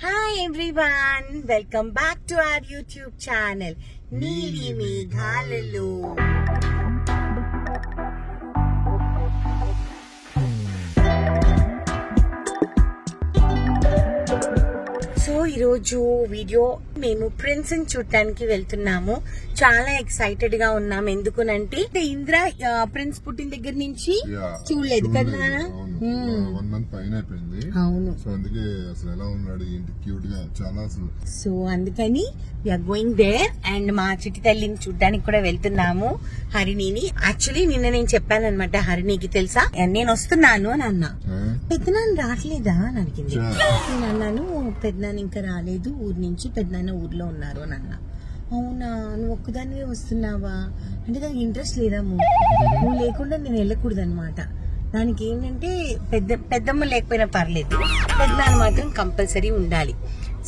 Hi everyone, welcome back to our YouTube channel Neeli Meghalalo. So ఈరోజు video మేము prince ని చూడటానికి వెళ్తున్నాము. చాలా ఎక్సైటెడ్ గా ఉన్నాం. ఎందుకునంటే ఇంద్ర ప్రిన్స్ పుట్టిన దగ్గర నుంచి చూడలేదు కదా. అవును. సో అందుకని వీఆర్ గోయింగ్ దేర్ అండ్ మా చిట్టి తల్లిని చూడడానికి కూడా వెళ్తున్నాము, హరిణిని. యాక్చువల్లీ నిన్న నేను చెప్పాను అనమాట, హరిణికి తెలుసా నేను వస్తున్నాను అని అన్నా. పెద్దనాన్న రావట్లేదా అని అడిగింది. నేను అన్నాను పెద్దనాన్న ఇంకా రాలేదు ఊరు నుంచి, పెద్దనాన్న ఊర్లో ఉన్నారు అని అన్నా. అవునా, నువ్వు ఒక్కదానివే వస్తున్నావా అంటే దానికి ఇంట్రెస్ట్ లేదా, నువ్వు లేకుండా నేను వెళ్ళకూడదు అనమాట. దానికి ఏంటంటే పెద్దమ్మ లేకపోయినా పర్లేదు, పెద్దనాన్న మాత్రం కంపల్సరీ ఉండాలి.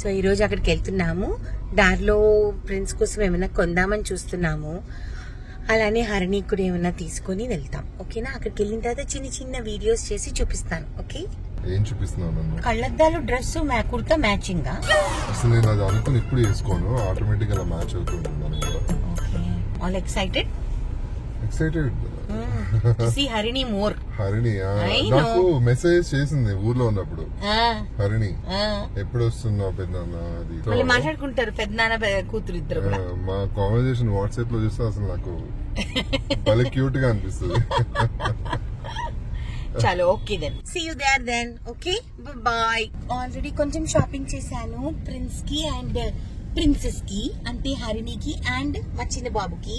సో ఈ రోజు అక్కడికి వెళ్తున్నాము. దారిలో ప్రిన్స్ కోసం ఏమైనా కొందామని చూస్తున్నాము. అలానే హరిణి కూడా ఏమైనా తీసుకొని వెళ్తాం. ఓకేనా? అక్కడికి వెళ్ళిన తర్వాత చిన్న చిన్న వీడియోస్ చేసి చూపిస్తాను. ఓకే? ఏం చూపిస్తున్నాను? కళ్ళద్దాలు డ్రెస్ కుర్తా మ్యాచింగ్. అసలు నేను అది అనుకుని ఇప్పుడు వేసుకోను, ఆటోమేటిక్ గా మ్యాచ్ అవుతుంది. All excited to see Harini more. Harini నాకు మెసేజ్ చేసింది ఊర్లో ఉన్నప్పుడు. హరిణి ఎప్పుడు వస్తున్నావు పెద్దనాన్న అది మాట్లాడుకుంటారు పెద్దనాన్న కూతురు ఇద్దరు. మా కాన్వర్సేషన్ వాట్సాప్ లో చూస్తే అసలు నాకు భలే క్యూట్ గా అనిపిస్తుంది. చలో okay then see you there then. Okay bye. Already కొంచెం షాపింగ్ చేశాను ప్రిన్స్ కి అండ్ ప్రిన్సెస్ కి, అంటే హరిణికి అండ్ మా చిన్న బాబుకి.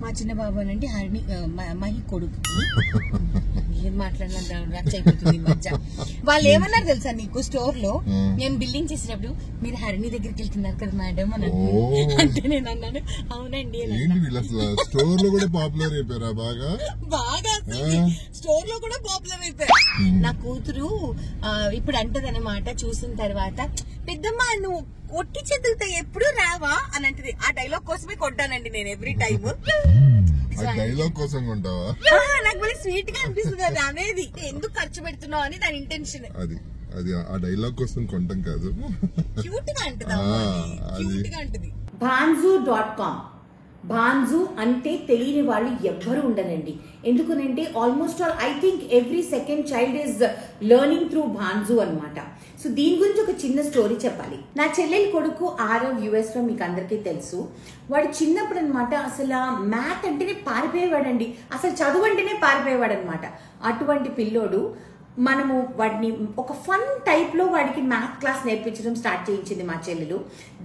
మా చిన్న బాబు అంటే హరిణి మహి కొడుకుకి. ఏం మాట్లాడినా రచ్చ అయిపోతుంది మధ్య. వాళ్ళు ఏమన్నారు తెలుసా నీకు, స్టోర్ లో నేను బిల్లింగ్ చేసినప్పుడు మీరు హరిణి దగ్గరికి వెళ్తున్నారు కదా మేడం అని అంటే నేను అన్నాను అవునండి. స్టోర్ లో కూడా పాపులర్ అయిపోయారా? బాగా స్టోర్ లో కూడా పాపులర్ అయిపోయారు. నా కూతురు ఇప్పుడు అంటది అన్నమాట, చూసిన తర్వాత పెద్దమ్మ నువ్వు ఒట్టి చేతులతో ఎప్పుడు రావా అని అంటది. ఆ డైలాగ్ కోసమే కొట్టానండి నేను ఎవ్రీ టైమ్. డైలాగ్ కోసం కొంటావా? నాకు మళ్ళీ స్వీట్ గా అనిపిస్తుంది అది అనేది. ఎందుకు ఖర్చు పెడుతున్నావు అని దాని ఇంటెన్షన్. అది ఆ డైలాగ్ కోసం కొంటాం కాదు. క్యూట్ గా అంటది. Banzu.com. బాన్జు అంటే తెలియని వాళ్ళు ఎవ్వరు ఉండరండి. ఎందుకనంటే almost all I think every second child is learning through Bhanzu అనమాట. సో దీని గురించి ఒక చిన్న స్టోరీ చెప్పాలి. నా చెల్లెలి కొడుకు ఆరవ్ యుఎస్ లో, మీకు అందరికీ తెలుసు. వాడు చిన్నప్పుడు అనమాట అసలు మ్యాథ్ అంటేనే పారిపోయేవాడండి, అసలు చదువు అంటేనే పారిపోయేవాడు అనమాట. అటువంటి పిల్లోడు మనము వాడిని ఒక ఫన్ టైప్ లో వాడికి మ్యాథ్ క్లాస్ నేర్పించడం స్టార్ట్ చేయించింది మా చెల్లెలు.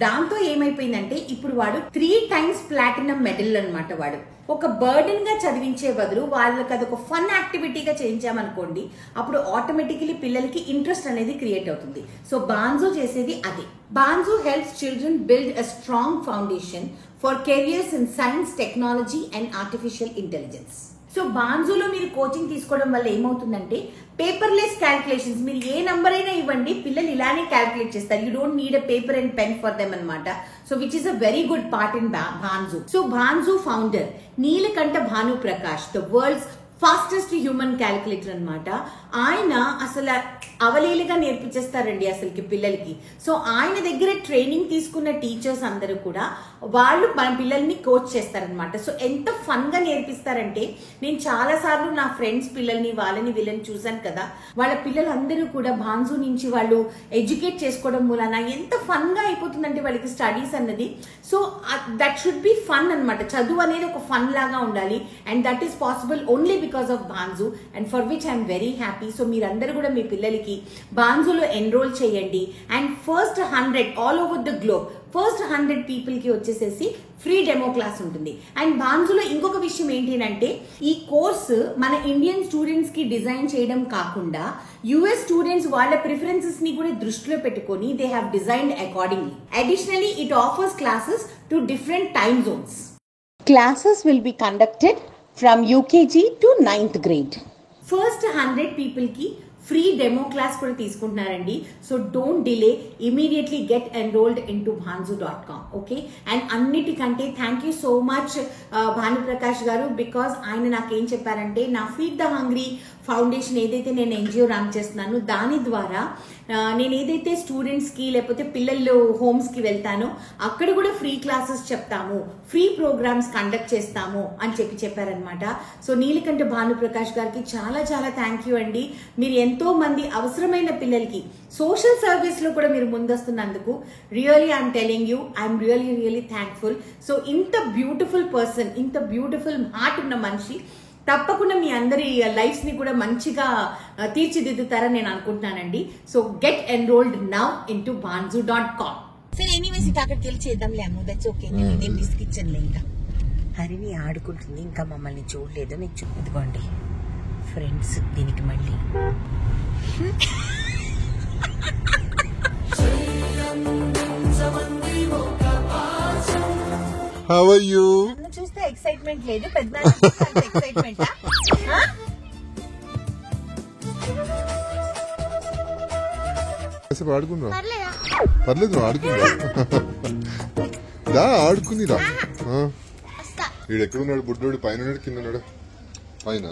దాంతో ఏమైపోయిందంటే ఇప్పుడు వాడు 3 times ప్లాటినం మెడల్ అనమాట. వాడు ఒక బర్డెన్ గా చదివించే బదులు వాళ్ళకి అదొక ఫన్ యాక్టివిటీగా చేయించామనుకోండి, అప్పుడు ఆటోమేటికలీ పిల్లలకి ఇంట్రెస్ట్ అనేది క్రియేట్ అవుతుంది. సో బాన్జు చేసేది అదే. Bhanzu helps children build a strong foundation for careers in science, technology and artificial intelligence. So బాన్జులో మీరు కోచింగ్ తీసుకోవడం వల్ల ఏమవుతుందంటే పేపర్లెస్ క్యాల్కులేషన్స్, మీరు ఏ నంబర్ అయినా ఇవ్వండి పిల్లలు ఇలానే క్యాల్కులేట్ చేస్తారు. You don't need a paper and pen for them అనమాట. So which is a very good part in Bhanzu. So Bhanzu founder Neelakantha Bhanu Prakash, the world's fastest human calculator అనమాట. ఆయన అసలు అవలీలుగా నేర్పించేస్తారండి అసలుకి పిల్లలకి. సో ఆయన దగ్గర ట్రైనింగ్ తీసుకున్న టీచర్స్ అందరూ కూడా వాళ్ళు మన పిల్లల్ని కోచ్ చేస్తారనమాట. సో ఎంత ఫన్ గా నేర్పిస్తారంటే, నేను చాలా సార్లు నా ఫ్రెండ్స్ పిల్లల్ని వాళ్ళని వీళ్ళని చూసాను కదా, వాళ్ళ పిల్లలందరూ కూడా బాన్జు నుంచి వాళ్ళు ఎడ్యుకేట్ చేసుకోవడం మూలన ఎంత ఫన్ గా అయిపోతుందంటే వాళ్ళకి స్టడీస్ అన్నది. So that should be fun అనమాట. చదువు అనేది ఒక ఫన్ లాగా ఉండాలి and that is possible only because of Bhanzu and for which I'm very happy. So మీరందరూ కూడా మీ పిల్లలకి బాన్జులో ఎన్రోల్ చేయండి. And first 100 all over the globe, first 100 people కి వచ్చేసేసి ఫ్రీ డెమో క్లాస్ ఉంటుంది. అండ్ బాన్జులో ఇంకొక విషయం ఏంటి అంటే, ఈ కోర్సు మన ఇండియన్ స్టూడెంట్స్ కి డిజైన్ చేయడం కాకుండా యుఎస్ స్టూడెంట్స్ వాళ్ళ ప్రిఫరెన్సెస్ ని కూడా దృష్టిలో పెట్టుకొని they have designed accordingly. Additionally it offers classes to different time Jones. Classes will be conducted from UKG to 9th grade. First 100 people ki free demo class కూడా తీసుకుంటున్నారండి. So don't delay, immediately get enrolled into bhanzu.com. Okay, and అన్నిటికంటే thank you so much Bhanuprakash garu, because ఆయన నాకేం చెప్పారంటే నా feed the hungry foundation ఏదైతే నేను NGO run చేస్తున్నానో దాని ద్వారా నేను ఏదైతే స్టూడెంట్స్ కి లేకపోతే పిల్లలు హోమ్స్ కి వెళ్తానో అక్కడ కూడా ఫ్రీ క్లాసెస్ చెప్తాము, ఫ్రీ ప్రోగ్రామ్స్ కండక్ట్ చేస్తాము అని చెప్పారనమాట. సో నీలకంఠ భానుప్రకాష్ గారికి చాలా చాలా థ్యాంక్ యూ అండి. మీరు ఎంతో మంది అవసరమైన పిల్లలకి సోషల్ సర్వీస్ లో కూడా మీరు ముందొస్తున్నందుకు really I'm telling you, I'm really thankful. So ఇంత బ్యూటిఫుల్ పర్సన్, ఇంత బ్యూటిఫుల్ హార్ట్ ఉన్న మనిషి తప్పకుండా మీ అందరి లైఫ్స్ ని కూడా మంచిగా తీర్చిదిద్దుతారని నేను అనుకుంటున్నానండి. So get enrolled now into bhanzu.com. సరే, ఎనీవేస్ ఇంకా అక్కడికి వెళ్ళి చేద్దాంలేము. దట్స్ ఓకే, నేను రిస్క్ ఇచ్చానులే. ఇంకా హరిని ఆడుకుంటుంది, ఇంకా మమ్మల్ని చూడలేదు. మీకు ఇదిగోండి ఫ్రెండ్స్, దీనికి మళ్ళీ How are you? చూస్తే ఎక్సైట్మెంట్ లేదు, పెద్ద ఎక్సైట్మెంట్. ఆడుకుందా? పర్లేదు, ఆడుకుందా? దా ఆడుకుందిరా. వీడు ఎక్కడున్నాడు? బుడ్డోడు పైన ఉన్నాడు, కింద ఉన్నాడు? పైన.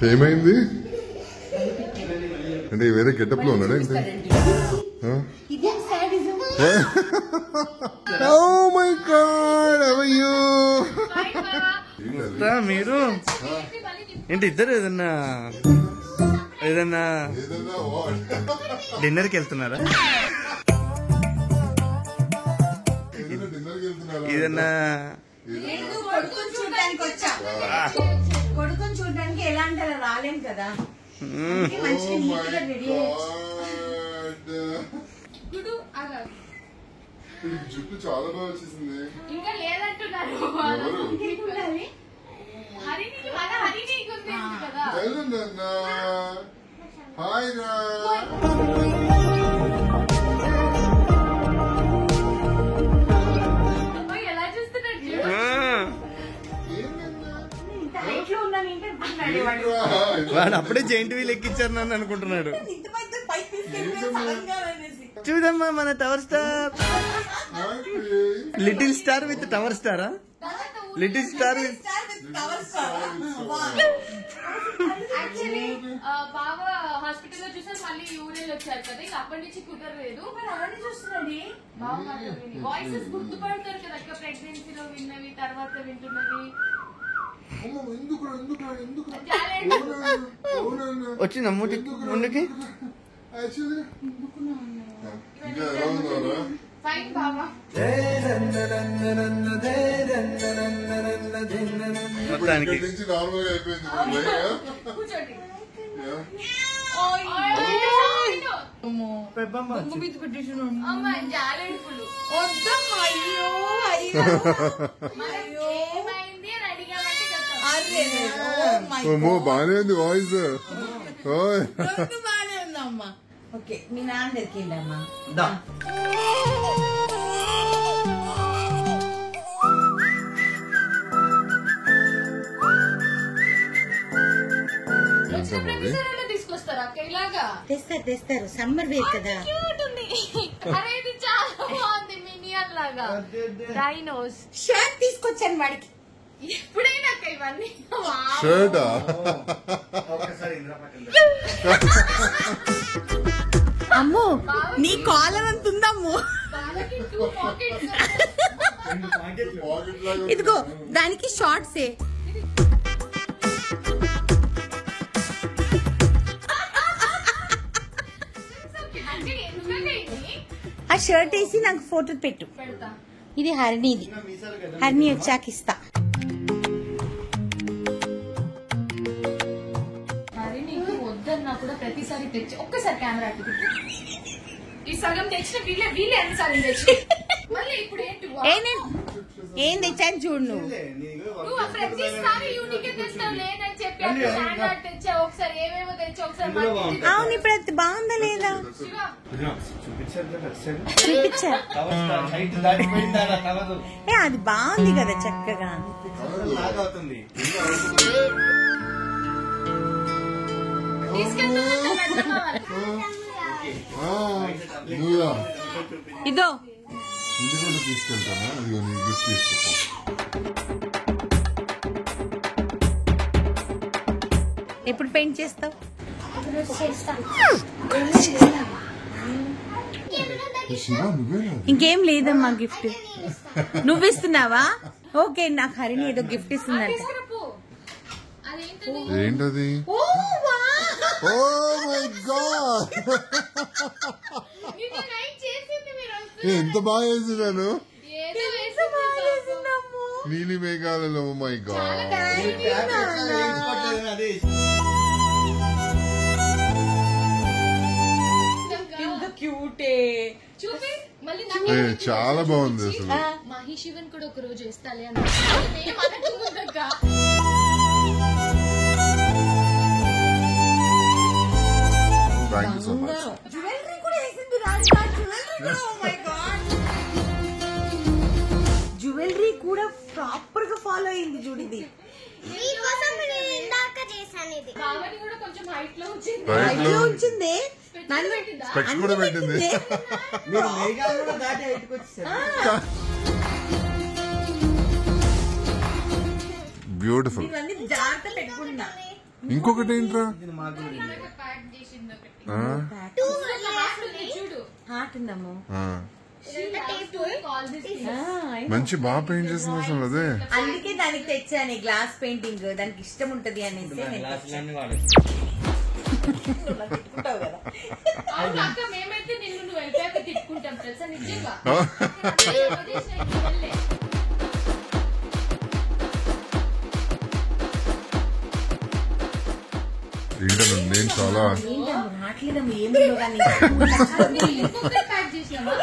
ఏమైంది అంటే వేరే గెటప్ లో ఉన్నాడా? Oh my God, how are you? మీరు ఏంటి ఇద్దరు ఏదన్నా డిన్నర్కి వెళ్తున్నారా? ఏదన్నా కొడుకుని చూడడానికి ఎలా అంటే అలా రాలేం కదా, మంచిగా నీట్గా రెడీ జుట్టు చాలా బాగా వచ్చేసింది. ఇంకా లేదంటున్నారు. హాయ్ రా. ఎలా చూస్తున్నారు? వాడు అప్పుడే జైంట్ వీల్ ఎక్కించారు నన్ను అనుకుంటున్నాడు. చూడమ్మా మన tower star, little star with tower స్టారా? లిటిల్ స్టార్ విత్ యాక్చువల్లీ బాగా హాస్పిటల్ లో చూసారు, మళ్ళీ యూరిన్ వచ్చారు కదా, ఇంకా అప్పటి నుంచి కుదరలేదు. మరి అవన్నీ చూస్తున్నాడు వాయిసెస్ గుర్తుపడతారు కదా, ప్రెగ్నెన్సీలో విన్నవి తర్వాత వింటున్నవి. వచ్చిందా ముందుకి? ఫైన్ బాబా. మొత్తానికి కూర్చోండి. జాలేడుపులు ఏమైంది అని అడిగామంటే బానే ఉంది వాయిస్. బాగానే ఉందమ్మా. ఓకే, మీ నాన్న దగ్గరికి వెళ్ళమ్మా. తీసుకొస్తారా అక్క? ఇలాగా తెస్తారు, సమ్మర్ వేర్ కదా. అరే ఇది చాలా బాగుంది, మినియన్ లాగా. డైనోస్ షర్ట్ తీసుకొచ్చాను వాడికి. ఎప్పుడైనా అక్క ఇవన్నీ షర్టా? అమ్మో, నీ కాలర్ అంత ఉందమ్మో. ఇదిగో దానికి షార్ట్సే. ఆ షర్ట్ వేసి నాకు ఫోటో పెట్టు. ఇది హరిణిది, హరిణి వచ్చాక ఇస్తా. హరిణికి వద్దన్నా కూడా ప్రతిసారి తెచ్చి ఒక్కసారి కెమెరా అట్టుకుంటు. ఈ సగం తెచ్చిన వీళ్ళే అన్ని సగం తెచ్చి మళ్ళీ ఇప్పుడు ఏంటి ఏం తెచ్చాను చూడు. నువ్వు ప్రతిసారి యూనిక్ తెస్తావు లేదని చెప్పి స్టాండర్డ్ తెచ్చా, ఒకసారి ఏమేమో తెచ్చా, ఒకసారి అవును ఇప్పుడు అది బాగుందా లేదా చూపించా అది బాగుంది కదా చక్కగా. ఇదో ఇది కూడా తీసుకెళ్తానా? అదిగో నీ గిఫ్ట్ తీసుకుంటా. ఎప్పుడు పెయింట్ చేస్తావు? శివ నువ్వేనా? ఇంకేం లేదమ్మా గిఫ్ట్. నువ్వు ఇస్తున్నావా? ఓకే నాకు హరిణి ఏదో గిఫ్ట్ ఇస్తుందంట. ఏంటది? ఓ మై గాడ్, ఎంత బాగా వేసినాను. నీలి మేఘాలలో. ఓ మై గాడ్, క్యూటే చాలా బాగుంది అసలు. మహిషివన్ కూడా ఒక రోజు వేస్తాలే అని thank you so much. Jewellery కూడా వేసింది జ్యువెలరీ కూడా ప్రాపర్ గా ఫాలో అయింది చూడిది. కావని కూడా కొంచెం హైట్ లో వచ్చింది. రైట్ లో ఉంచింది స్పెక్స్ కూడా పెట్టింది. బ్యూటిఫుల్. జాగ్రత్త పెట్టుకున్నా. ఇంకొకటి ఏంట్రా? ప్యాక్ చేసింది ఒకటి. చూడు హార్ట్ ఉందమ్మో. మంచి బాగా పెయింట్ చేసింది అసలు. అదే అందుకే దానికి తెచ్చాను గ్లాస్ పెయింటింగ్, దానికి ఇష్టం ఉంటది అనేసి. అవును అక్క, మేమైతే నిన్ను నువ్వు వెళ్ళాక తిట్టుకుంటాం తెలుసా నిజంగా. ఏంటన్నా నేను చాలా రావట్లేదమ్మా ఏమిలో కానీ. ప్యాక్ చేసినావా?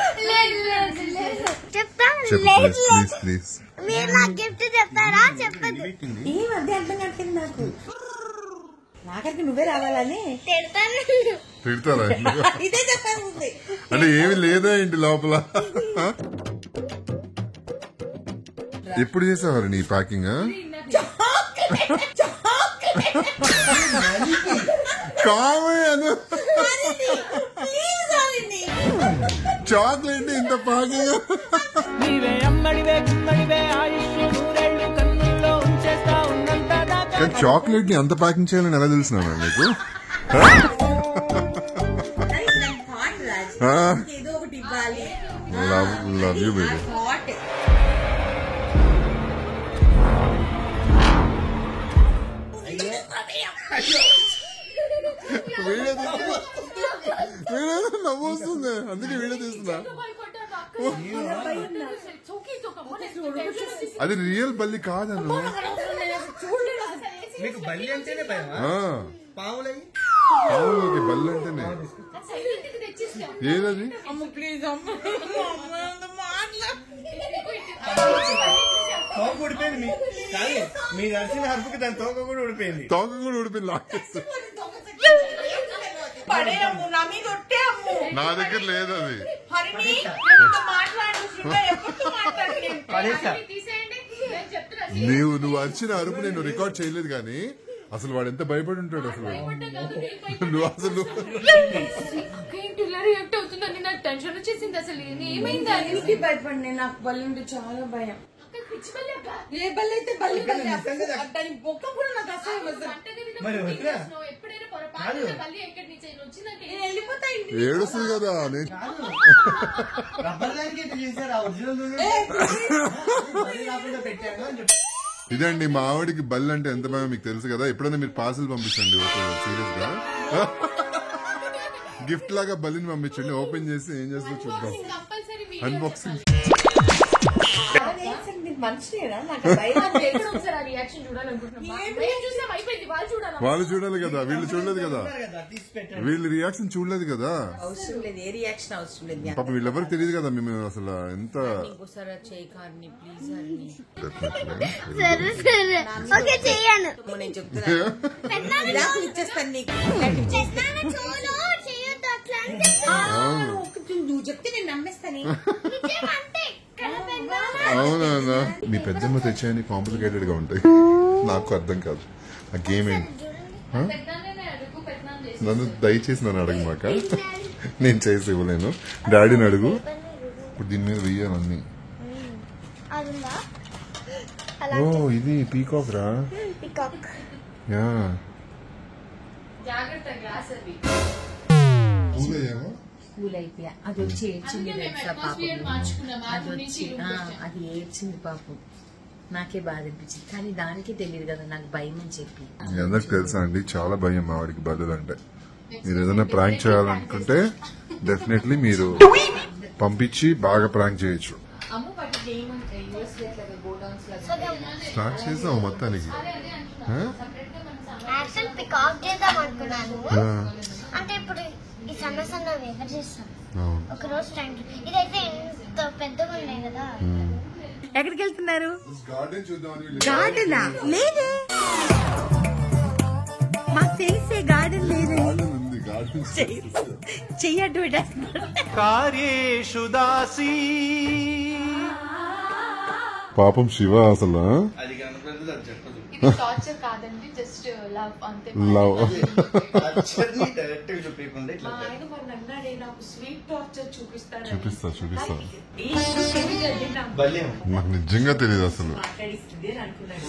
Please please. మీరు నాకు గిఫ్ట్ చెప్తారా? చెప్పదు. ఈ మధ్య అర్థం కావట్లేదు నాకు. నాకరికి నువ్వే రావాలని తిడతారా? ఇదే చెప్పాను ముందే. అంటే ఏమి లేదా ఏంటి లోపల? ఎప్పుడు చేసావారు నీ ప్యాకింగ్? కామయ్యాను చాక్లెట్ ఇంత ప్యాకింగ్. చాక్లెట్ ని అంత ప్యాకింగ్ చేయాలని ఎలా తెలిసిన మీకు? ఏదో ఒకటి ఇవ్వాలి. Love you baby. నవ్వు వస్తుంది అందుకే వీడియో తీస్తున్నా. అది రియల్ బల్లి కాదను. మీకు బల్లి అంటేనే భయమా? పావులకి బల్లి అంటేనే. ఏదది? తోక ఊడిపోయింది. కానీ మీరు అరిసిన హర్పుకి దాని తోక కూడా ఊడిపోయింది. తోక కూడా ఊడిపోయింది. లాక్కేస్తే నా దగ్గర లేదు అది. నువ్వు అరిచిన అరుపు నేను రికార్డ్ చేయలేదు కానీ అసలు వాడు ఎంత భయపడి ఉంటాడు అసలు. నువ్వు అసలు రియాక్ట్ అవుతుందని నాకు టెన్షన్ వచ్చేసింది. అసలు ఏమైంది? భయపడి నాకు బల్లి ఉంటే చాలా భయం. ఏ బల్లి అయితే బల్లి దాని బొక్క కూడా నాకు అసలు ఎప్పుడైనా పొరపాటు బల్లి ఎక్కడి నుంచి వచ్చిందంటే వెళ్ళిపోతాయి. ఏడుస్తుంది కదా. ఇదండి మా ఆవిడికి బల్లి అంటే ఎంత భయం మీకు తెలుసు కదా. ఎప్పుడైనా మీరు పార్సల్ పంపించండి సీరియస్ గా. గిఫ్ట్ లాగా బల్లిని పంపించండి. ఓపెన్ చేసి ఏం చేస్తుందో చూద్దాం. Compulsory unboxing. మనిషినేనా నాకు ఒకసారి ఆ రియాక్షన్ చూడాలనుకుంటున్నాం. మేము చూసాం, అయిపోయింది. వాళ్ళు చూడాలి. వాళ్ళు చూడాలి కదా, వీళ్ళు చూడలేదు కదా, తీసి పెట్టండి. వీళ్ళు రియాక్షన్ చూడలేదు కదా. అవసరం లేదు, ఏ రియాక్షన్ అవసరం లేదు. పాప వీళ్ళెవరికి తెలియదు కదా మేము అసలు ఎంత. ఇంకోసారి చేయి కార్ని ప్లీజ్ అని సరే సరే ఓకే చేయను. నేను చెప్తున్నాను ఇచ్చేస్తాను నీకు. చేయొద్దు అట్లా నువ్వు చెప్తే నేను నమ్మేస్తాను. అవునా? మీ పెద్దమ్మ తెచ్చాయని కాంప్లికేటెడ్ గా ఉంటాయి, నాకు అర్థం కాదు ఆ గేమ్ ఏంటి. నన్ను దయచేసి నన్ను అడగమాక, నేను చేసి ఇవ్వలేను. డాడీని అడుగు. ఇప్పుడు దీని మీద వెయ్యాలి అన్ని. ఓ ఇది పీకాక్ రా. యా జాగ్రత్త, గ్లాస్ అది. కూల్ అయిపోయా. అది వచ్చి ఏడ్చింది తెలుసా పాపం. అది వచ్చి అది ఏడ్చింది పాపం. నాకే బాధ అనిపించింది, కానీ దానికి తెలియదు కదా నాకు భయం అని చెప్పి. అందరికి తెలుసా అండి, చాలా భయం మా వాడికి బదులు అంటే. మీరు ఏదైనా ప్రాంక్ చేయాలనుకుంటే డెఫినెట్లీ మీరు పంపించి బాగా ప్రాంక్ చేయొచ్చు. స్టార్ట్ చేసాము మొత్తానికి. యాక్చువల్ పికాక్ చేద్దాం అనుకున్నాను. అంటే ఇప్పుడు ఈ సన్న సన్న వేగర్ చేస్తాం ఒక రోజు టైం. ఇదైతే ఎంత పెద్దగా ఉన్నాయి కదా. ఎక్కడికి వెళ్తున్నారు? గార్డెన్ గార్డెనా? లేదే, మాకు తెలిసే గార్డెన్ లేదే. చెయ్యట్టు కార్యేషు దాసి. పాపం శివ అసలు అది కనుక చెప్పదు. ఇది టార్చర్ కాదండి, జస్ట్ లవ్ అంతే. లవ్ డైరెక్ట్ గా చెప్పకుండా ఇట్లా ఆయన మరి నన్నాడే నాకు స్వీట్ టార్చర్ చూపిస్తాడు. చూపిస్తా భలే నాకు నిజంగా తెలియదు అసలు. మాట్లాడిస్తుంది అని అనుకున్నాడు.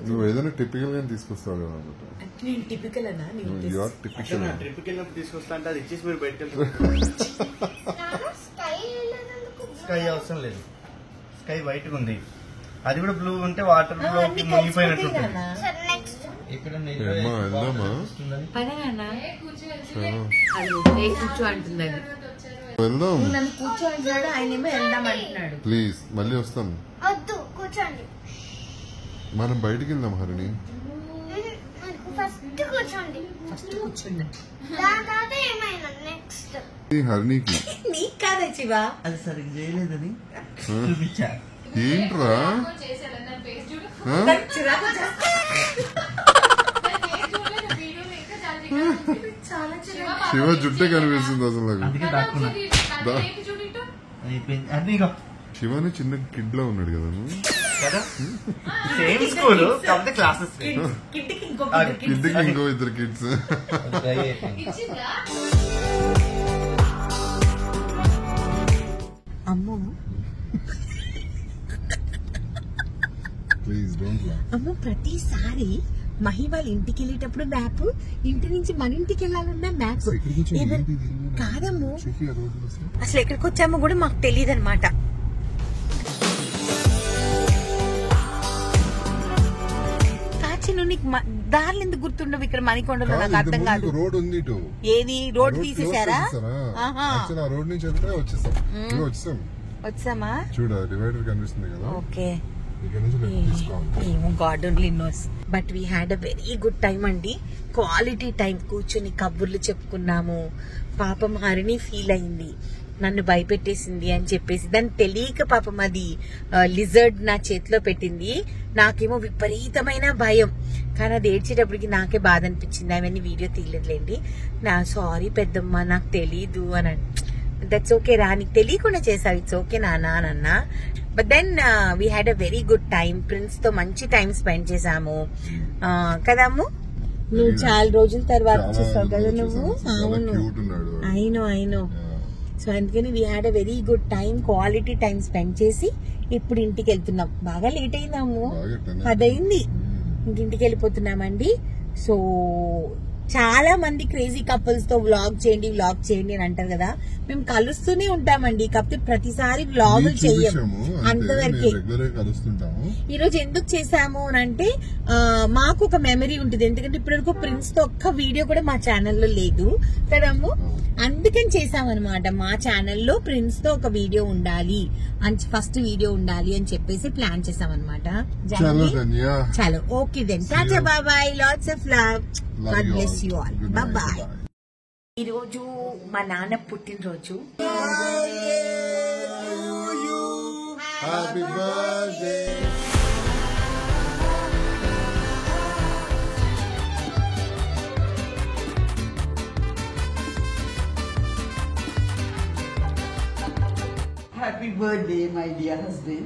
నువ్వు ఏదైనా టిపికల్ గా తీసుకొస్తావు కదా అన్నమాట. నేను టిపికల్ అన్నా? You are typical. ట్రిప్కి వెళ్ళినప్పుడు తీసుకొస్తా అంటే అది ఇచ్చేసి మీరు బయటకు స్కై అవసరం లేదు. స్కై వైట్ గా ఉంది, అది కూడా బ్లూ ఉంటే వాటర్ లో మునిగిపోయినట్టు ఇక్కడ వెళ్దామా? కూర్చో అంటున్నాడు. వెళ్దాం నన్ను కూర్చో అంటున్నాడు, ఆయనేమో వెళ్దాం అంటున్నాడు. ప్లీజ్, మళ్ళీ వస్తాం. వద్దు కూర్చోండి. మనం బయటికి వెళ్దాం హరిణి. ఫస్ట్ కూర్చోండి. ఫస్ట్ కూర్చోండి. దాని తర్వాత ఏమైనా నెక్స్ట్ హరిణికి నీకు కాదా శివ? అది సరిగ్గా చేయలేదని చూపించా. ఏంట్రా చేశాను నా ఫేస్ చూడు. చిరాకు చేస్తా. చాలా చిరాకు. శివ జుట్టే కనిపిస్తుంది అసలు నాకు. అందుకే దాక్కున్నా. అయిపోయింది. అది ఇగో శివని చిన్న కిడ్ లో ఉన్నాడు కదా నువ్వు. కదా సేమ్ స్కూల్ కాకపోతే క్లాసెస్. కిడ్కి ఇంకో కిడ్కి ఇంకో ఇద్దరు కిడ్స్. అమ్మో ప్లీజ్ డోంట్ లాఫ్. అమ్మో ప్రతిసారి మహి వాళ్ళ ఇంటికి వెళ్ళేటప్పుడు మ్యాప్, ఇంటి నుంచి మన ఇంటికి వెళ్ళాలన్నా మ్యాప్. కాదమ్ము, అసలు ఎక్కడికి వచ్చామో కూడా మాకు తెలియదు అనమాట. నీకు దారులు ఎందుకు గుర్తుండవు ఇక్కడ మణికొండలో? నాకు అర్థం కాదు. రోడ్ ఉంది ఇటు. ఏది రోడ్ తీసేసారా? రోడ్ నుంచి వచ్చేసాం. వచ్చామా? చూడ డివైడర్ కనిపిస్తుంది కదా. ఓకే. ఏమో God only knows. But we had a very good time అండి. Quality time. కూర్చొని కబుర్లు చెప్పుకున్నాము. పాపం హరిణి ఫీల్ అయింది, నన్ను భయపెట్టేసింది అని చెప్పేసి. దాన్ని తెలియక పాపం అది లిజర్డ్ నా చేతిలో పెట్టింది. నాకేమో విపరీతమైన భయం, కానీ అది ఏడ్చేటప్పటికి నాకే బాధ అనిపించింది. అవన్నీ వీడియో తీయలేదులేండి. నా సారీ పెద్దమ్మ, నాకు తెలీదు అని. దట్స్ ఓకే రా, నీకు తెలియకుండా చేసావు, ఇట్స్ ఓకే నాన్న అని అన్నా. But then we had a very good time. Prince తో మంచి టైం స్పెండ్ చేసాము కదమ్ము. నువ్వు చాలా రోజుల తర్వాత చూసావు కదా నువ్వు. అవును, అయినో. సో అందుకని we had a very good time, quality time spend చేసి ఇప్పుడు ఇంటికి వెళ్తున్నాం. బాగా లేట్ అయిందాము, 10 అయింది. ఇంటికి వెళ్ళిపోతున్నామండి. సో చాలా మంది క్రేజీ కపుల్స్ తో వ్లాగ్ చేయండి అని అంటారు కదా. మేము కలుస్తూనే ఉంటామండి, కాకపోతే ప్రతిసారి వ్లాగులు చెయ్యము, అంతవరకే. ఈ రోజు ఎందుకు చేసాము అని అంటే మాకు ఒక మెమరీ ఉంటుంది, ఎందుకంటే ఇప్పటివరకు ప్రిన్స్ తో ఒక్క వీడియో కూడా మా ఛానల్లో లేదు కదమ్ము. అందుకని చేసామన్నమాట, మా ఛానల్లో ప్రిన్స్ తో ఒక వీడియో ఉండాలి అని, ఫస్ట్ వీడియో ఉండాలి అని చెప్పేసి ప్లాన్ చేసామన్నమాట. చలో ఓకే దెన్, టాటా bye bye, lots of love, God bless you all, bye bye. ఈ రోజు మా నాన్న పుట్టినరోజు. Happy birthday. Happy birthday, my dear husband.